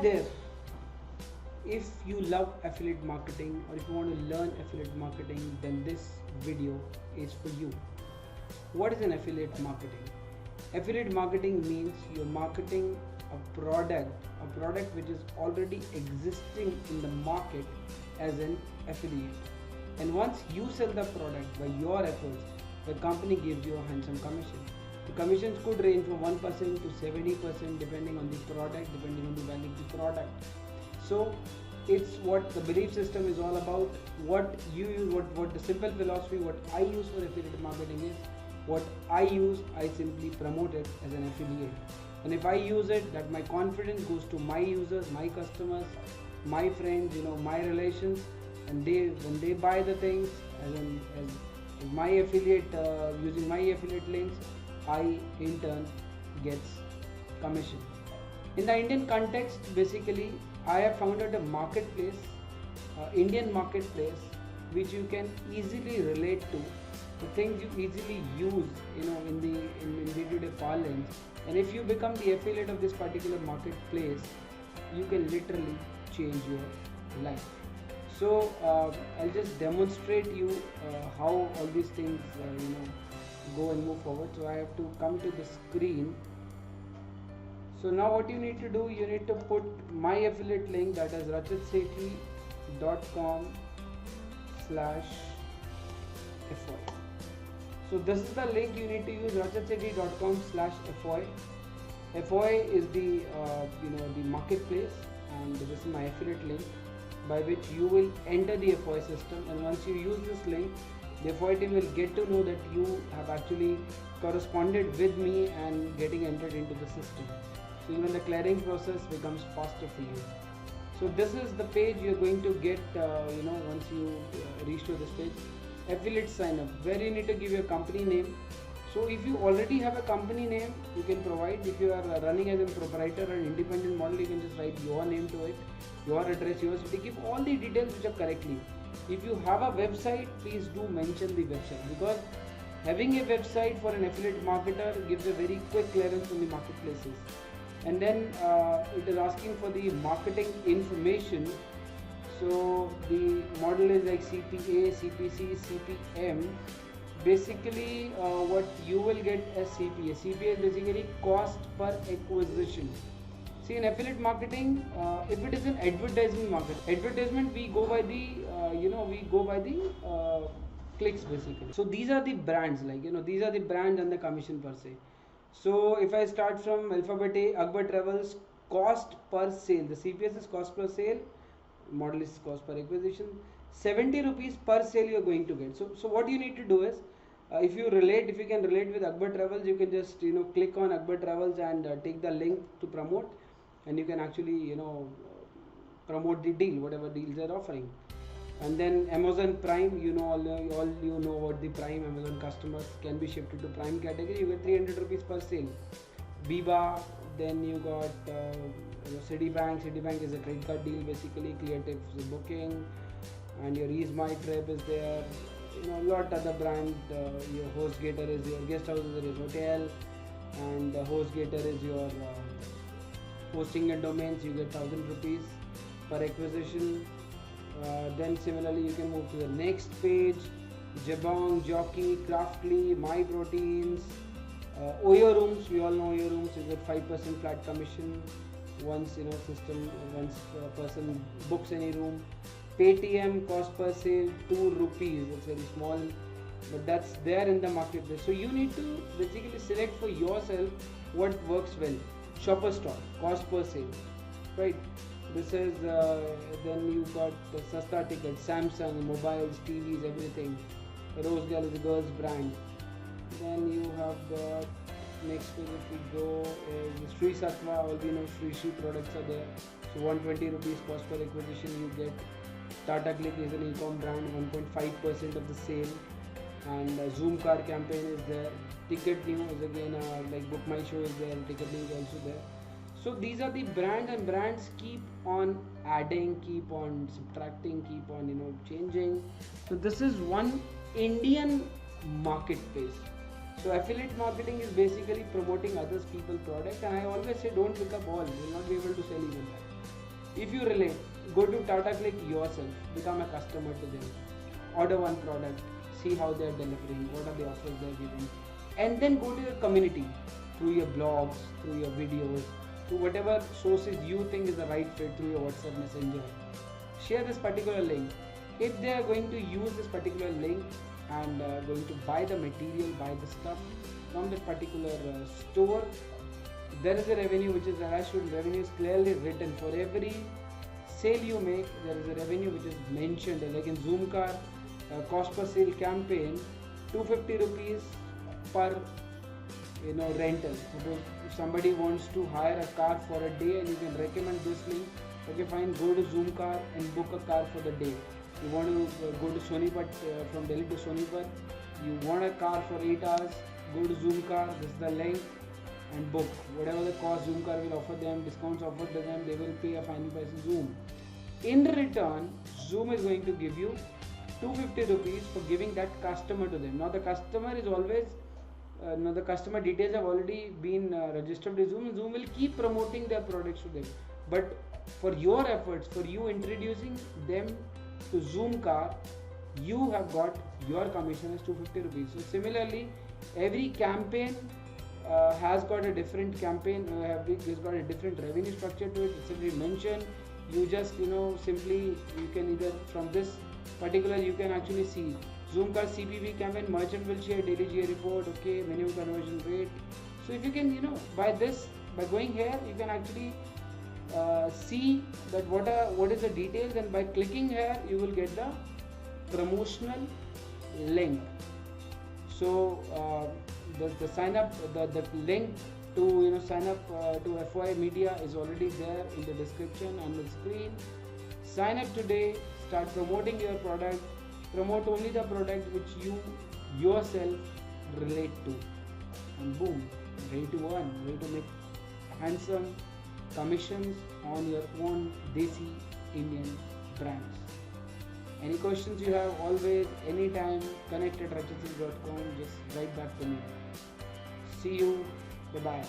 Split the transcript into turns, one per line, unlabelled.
there. If you love affiliate marketing or if you want to learn affiliate marketing, then this video is for you. What is an affiliate marketing? Affiliate marketing means you're marketing a product which is already existing in the market as an affiliate. And once you sell the product by your efforts, the company gives you a handsome commission. The commissions could range from 1% to 70% depending on the product, depending on the value of the product. So it's what the belief system is all about. What you use, what the simple philosophy, what I use for affiliate marketing is, what I use, I simply promote it as an affiliate. And if I use it, that my confidence goes to my users, my customers, my friends, my relations, and when they buy the things as my affiliate, using my affiliate links, I in turn gets commission. In the Indian context, basically, I have founded a marketplace, Indian marketplace, which you can easily relate to, the things you easily use, in day-to-day parlance. And if you become the affiliate of this particular marketplace, you can literally change your life. So I'll just demonstrate you how all these things, go and move forward. So I have to come to the screen. So now what you need to do, you need to put my affiliate link, that is rachitsethi.com/FOI. So this is the link you need to use, rachitsethi.com/FOI. FOI is the the marketplace, and this is my affiliate link by which you will enter the FOI system. And once you use this link, the FOI team will get to know that you have actually corresponded with me and getting entered into the system. So even the clearing process becomes faster for you. So this is the page you're going to get once you reach to this page. Affiliate sign up, where you need to give your company name. So if you already have a company name, you can provide. If you are running as a proprietor or independent model, you can just write your name to it, your address, your city, give all the details which are correctly. If you have a website, please do mention the website, because having a website for an affiliate marketer gives a very quick clearance from the marketplaces. And then it is asking for the marketing information. So the model is like CPA, CPC, CPM. Basically what you will get as CPA. CPA is basically cost per acquisition. See, in affiliate marketing, if it is an advertisement market, we go by the clicks basically. So these are the brands, these are the brands and the commission per se. So if I start from alphabet A, Akbar Travels, cost per sale, the CPS is cost per sale, model is cost per acquisition, 70 rupees per sale you are going to get. So what you need to do is, if you can relate with Akbar Travels, you can just click on Akbar Travels and take the link to promote, and you can actually promote the deal, whatever deals they are offering. And then Amazon Prime, all about the Prime. Amazon customers can be shifted to Prime category. You get 300 rupees per sale. Biba, then you got Citibank. Citibank is a credit card deal basically. ClearTip is a booking, and your Ease My Trip is there. A lot other brand. Your HostGator is your guest house, is your hotel, and HostGator is your hosting and domains. You get 1000 rupees per acquisition. Then similarly you can move to the next page. Jabong, Jockey, Craftly, My Proteins, Oyo Rooms. We all know Oyo Rooms. You get 5% flat commission once a person books any room. Paytm, cost per sale 2 rupees. It's very small, but that's there in the marketplace. So you need to basically select for yourself what works well. Shopper Stop, cost per sale, right? This is then you got Sasta Ticket, Samsung, mobiles, TVs, everything. Rose Girl is a girl's brand. Then you have got next page. If we go is Sri Sattva. All we know Sri products are there. So 120 rupees cost per acquisition you get. Tata Click is an e-com brand, 1.5% of the sale. And Zoom car campaign is there. Ticket New is again like Book My Show is there. Ticket New is also there. So these are the brands, and brands keep on adding, keep on subtracting, keep on changing. So this is one Indian marketplace. So affiliate marketing is basically promoting others people's product, and I always say don't pick up all. You will not be able to sell even that. If you relate, go to Tata Click yourself, become a customer to them, order one product, see how they are delivering, what are the offers they are giving, and then go to your community through your blogs, through your videos, through whatever sources you think is the right fit, through your WhatsApp Messenger. Share this particular link. If they are going to use this particular link and going to buy the material, buy the stuff from that particular store, there is a revenue which is assured. Revenue is clearly written. For every sale you make, there is a revenue which is mentioned. Like in Zoomcar cost per sale campaign, 250 rupees per rental. Suppose if somebody wants to hire a car for a day and you can recommend this link, okay fine, go to Zoomcar and book a car for the day. You want to go to Sonipat, from Delhi to Sonipat, you want a car for 8 hours, go to Zoomcar, this is the link, and book. Whatever the cost Zoomcar will offer them, discounts offered to them, they will pay a final price in Zoom. In return, Zoom is going to give you 250 rupees for giving that customer to them. Now the customer is always, the customer details have already been registered with Zoom, and Zoom will keep promoting their products to them. But for your efforts, for you introducing them to Zoomcar, you have got your commission as 250 rupees. So similarly, every campaign has got a different campaign, has got a different revenue structure to it. It's simply mentioned. You just simply, you can either from this particular, you can actually see Zoomcar CPV campaign, merchant will share daily GA report, okay, minimum conversion rate. So if you can, by going here, you can actually see that what is the details, and by clicking here, you will get the promotional link. So the sign up, the link to sign up to FY Media is already there in the description and the screen. Sign up today, start promoting your product, promote only the product which you yourself relate to, and boom, ready to earn, ready to make handsome commissions on your own Desi Indian brands. Any questions you have, always, anytime, connect@rachitsingh.com, just write back to me. See you, bye bye.